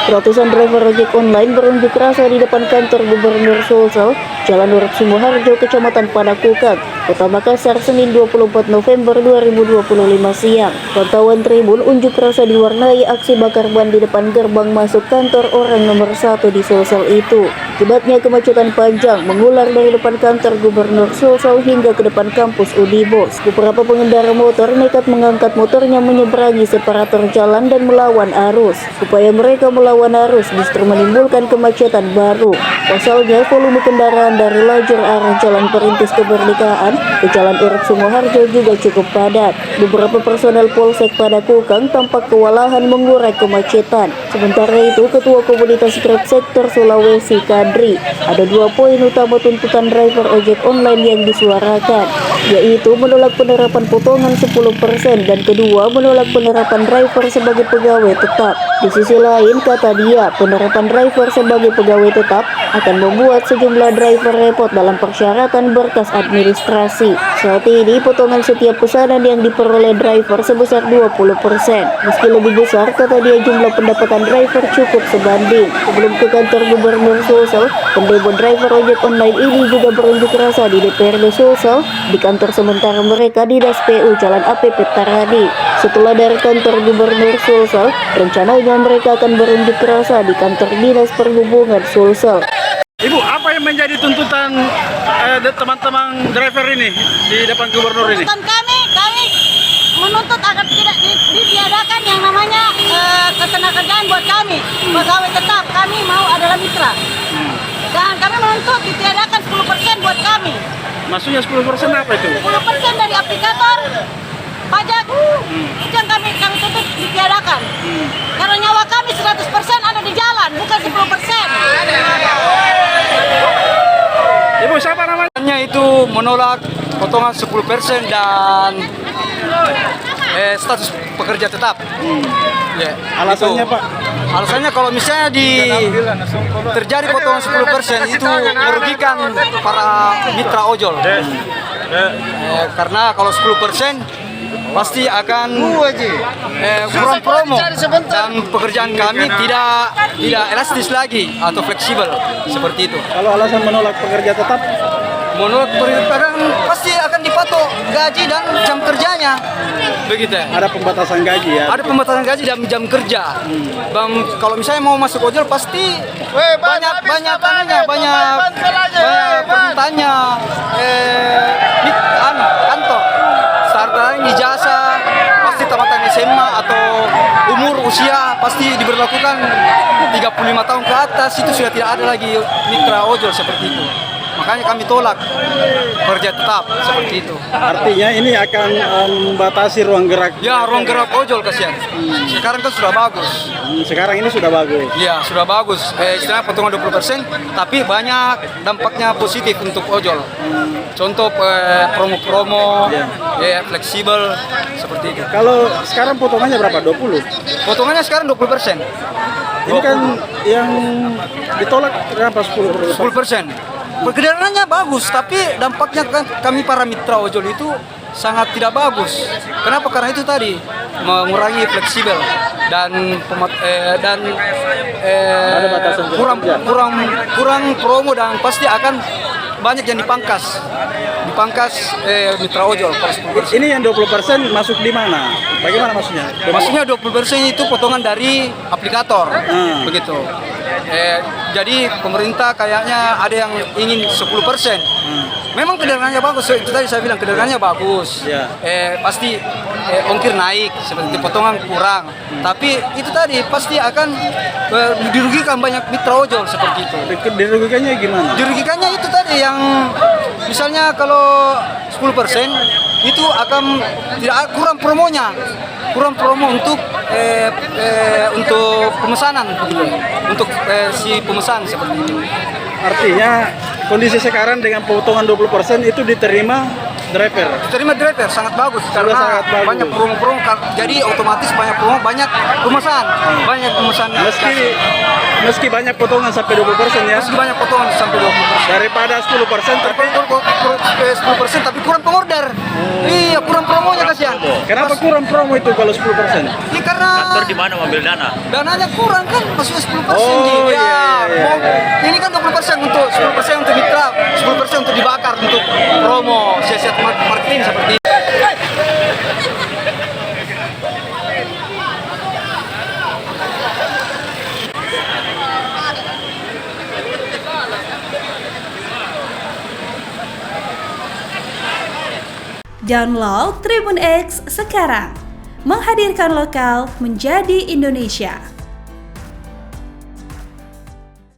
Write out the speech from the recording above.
Ratusan driver ojek online berunjuk rasa di depan kantor Gubernur Sulsel, Jalan Urip Sumoharjo, Kecamatan Panakukang, Kota Makassar, Senin 24 November 2025 siang. Pantauan Tribun, unjuk rasa diwarnai aksi bakar ban di depan gerbang masuk kantor orang nomor 1 di Sulsel itu. Akibatnya kemacetan panjang mengular dari depan kantor Gubernur Sulsel hingga ke depan kampus Udibos. Beberapa pengendara motor nekat mengangkat motornya menyeberangi separator jalan dan melawan arus. Upaya mereka melawan arus justru menimbulkan kemacetan baru. Pasalnya, volume kendaraan dari lajur arah Jalan Perintis Kemerdekaan ke Jalan Urip Sumoharjo juga cukup padat. Beberapa personel Polsek Panakukang tampak kewalahan mengurai kemacetan. Sementara itu, Ketua Komunitas Grab Sektor Sulawesi Kadri, ada 2 poin utama tuntutan driver ojek online yang disuarakan, yaitu menolak penerapan potongan 10% dan kedua menolak penerapan driver sebagai pegawai tetap. Di sisi lain, kata dia, penerapan driver sebagai pegawai tetap akan membuat sejumlah driver repot dalam persyaratan berkas administrasi. Saat ini, potongan setiap pesanan yang diperoleh driver sebesar 20%. Meski lebih besar, kata dia, jumlah pendapatan driver cukup sebanding. Sebelum ke kantor Gubernur Sulsel, pendemo driver ojek online ini juga berunjuk rasa di DPRD Sulsel, di kantor sementara mereka di DASPU Jalan APP Taradi. Setelah dari kantor Gubernur Sulsel, rencananya mereka akan berunjuk rasa di kantor Dinas Perhubungan Sulsel. Ibu, apa yang menjadi tuntutan teman-teman driver ini di depan gubernur ini? Tuntutan kami menuntut agar tidak ditiadakan yang namanya ketenagakerjaan buat kami. Pegawai tetap kami mau adalah mitra. Dan kami menuntut ditiadakan 10% buat kami. Maksudnya 10% apa itu? 10% dari aplikator pajak. Itu yang kami tuntut ditiadakan. Karena nyawa kami 100% ada di jalan, bukan 10%. Ibu, siapa namanya? Itu menolak potongan 10% dan status pekerja tetap. Ya, Alasannya itu. Pak? Alasannya kalau misalnya terjadi potongan 10% itu merugikan para mitra ojol. Karena kalau 10% pasti akan kurang promo dan pekerjaan kami tidak elastis lagi atau fleksibel seperti itu. Kalau alasan menolak pekerja tetap? Menurut perintah pasti akan dipatok gaji dan jam kerjanya, begitu ya. Ada pembatasan gaji ya? Ada pembatasan gaji dan jam kerja. Bang, kalau misalnya mau masuk ojol pasti banyak permintaannya, kantor, startnya ijazah, pasti tamatan SMA atau umur usia pasti diberlakukan 35 tahun ke atas, itu sudah tidak ada lagi mitra ojol seperti itu. Makanya kami tolak kerja tetap seperti itu. Artinya ini akan membatasi ruang gerak? Ya, ruang gerak ojol kasihan. Sekarang kan sudah bagus. Sekarang ini sudah bagus? Ya, sudah bagus. Istilahnya potongan 20%, tapi banyak dampaknya positif untuk ojol. Contoh promo-promo, ya, fleksibel, seperti itu. Kalau sekarang potongannya berapa? 20? Potongannya sekarang 20%. Ini kan yang ditolak berapa? 10%? 10%. Perkedengarannya bagus, tapi dampaknya kan kami para mitra ojol itu sangat tidak bagus. Kenapa? Karena itu tadi mengurangi fleksibel dan kurang promo dan pasti akan banyak yang dipangkas mitra ojol. Ini yang 20% masuk di mana? Bagaimana maksudnya? Maksudnya 20% itu potongan dari aplikator, begitu. Jadi pemerintah kayaknya ada yang ingin 10%. Memang kedengarannya bagus, itu tadi saya bilang kedengarannya bagus. Pasti ongkir naik, seperti potongan kurang. Tapi itu tadi pasti akan dirugikan banyak mitra ojol seperti itu. Dirugikannya gimana? Dirugikannya itu tadi yang misalnya kalau 10% itu akan tidak kurang promonya. Kurang promo untuk pemesanan begitu. Untuk si pemesan seperti itu. Artinya kondisi sekarang dengan potongan 20% itu diterima driver. Diterima driver sangat bagus karena sangat bagus. banyak promo-promo, jadi otomatis banyak promo, banyak pemesan, banyak pemesan. Meski banyak potongan sampai 20% ya. Meski banyak potongan sampai 20%. Daripada 10% tapi 10% tapi kurang pengorder. Iya, kurang promonya kasihan. kenapa kurang promo itu kalau 10%? Iya karena Kantor di mana mengambil dana? dananya kurang kan, maksudnya 10%. Oh, ya, iya. Ini kan 20% untuk 10% untuk mitra, 10% untuk dibakar untuk promo, siasat marketing seperti ini. Download Tribun X sekarang, menghadirkan lokal menjadi Indonesia.